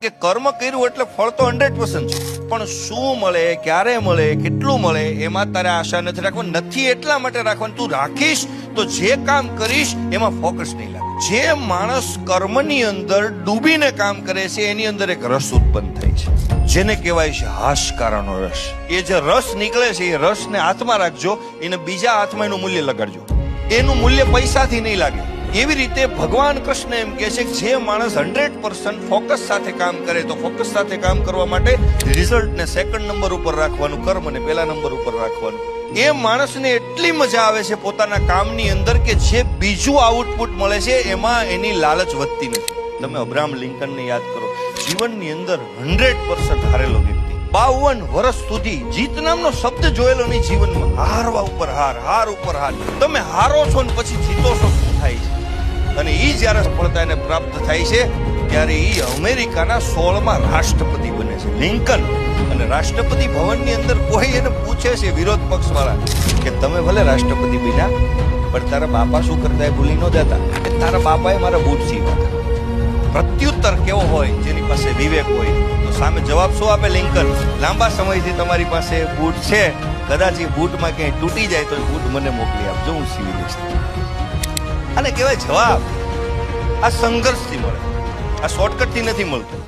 કે કર્મ કર્યું એટલે ફળ તો 100% છે, પણ શું મળે, ક્યારે મળે, કેટલું મળે એમાં તારે આશા નથી રાખવાની. નથી એટલા માટે રાખવાની, તું રાખીશ તો જે કામ કરીશ એમાં ફોકસ નહીં લાગે. જે માણસ કર્મની અંદર ડૂબીને કામ કરે છે એની અંદર એક રસ ઉત્પન્ન થાય છે, જેને કહેવાય છે હાશકારાનો રસ. એ જે રસ નીકળે છે એ રસને હાથમાં રાખજો, એને બીજા હાથમાં એનું મૂલ્ય લગાડજો. એનું મૂલ્ય પૈસાથી નહીં લાગે. એવી રીતે ભગવાન કૃષ્ણ એમ કહે છે કે જે માણસ 100% ફોકસ સાથે કામ કરે, તો ફોકસ સાથે કામ કરવા માટે રિઝલ્ટને સેકન્ડ નંબર ઉપર રાખવાનું, કર્મને પહેલા નંબર ઉપર રાખવાનું. એ માણસને એટલી મજા આવે છે પોતાના કામની અંદર કે જે બીજું આઉટપુટ મળે છે એમાં એની લાલચ વધતી નથી. તમે અબ્રાહમ લિંકનને યાદ કરો, જીવનની અંદર 100% હારેલો વ્યક્તિ, 52 વર્ષ સુધી જીત નામનો શબ્દ જોયેલો નહીં જીવનમાં. હારવા ઉપર હાર, હાર ઉપર હાર. તમે હારો છો ને પછી જીતો છો, શું થાય છે? અને એ જયારે સફળતા એને પ્રાપ્ત થાય છે ત્યારે એ અમેરિકાના 16મા રાષ્ટ્રપતિ બને છે, લિંકન. અને રાષ્ટ્રપતિ ભવનની અંદર કોઈ એને પૂછે છે વિરોધ પક્ષ વાળા કે તમે ભલે રાષ્ટ્રપતિ બન્યા પણ તારા બાપા શું કરતા એ ભૂલી ન જતા કે તારા બાપાએ મારા બૂટ સીવ્યા હતા. પ્રત્યુત્તર કેવો હોય? જેની પાસે વિવેક હોય. તો સામે જવાબ શું આપે લિંકન? લાંબા સમયથી તમારી પાસે બૂટ છે, કદાચ એ બૂટમાં ક્યાંય તૂટી જાય તો બૂટ મને મોકલી આપજો, હું સીવી દઈશ. આને કહેવાય જવાબ. આ સંઘર્ષથી મળે, આ શોર્ટકટથી નથી મળતું.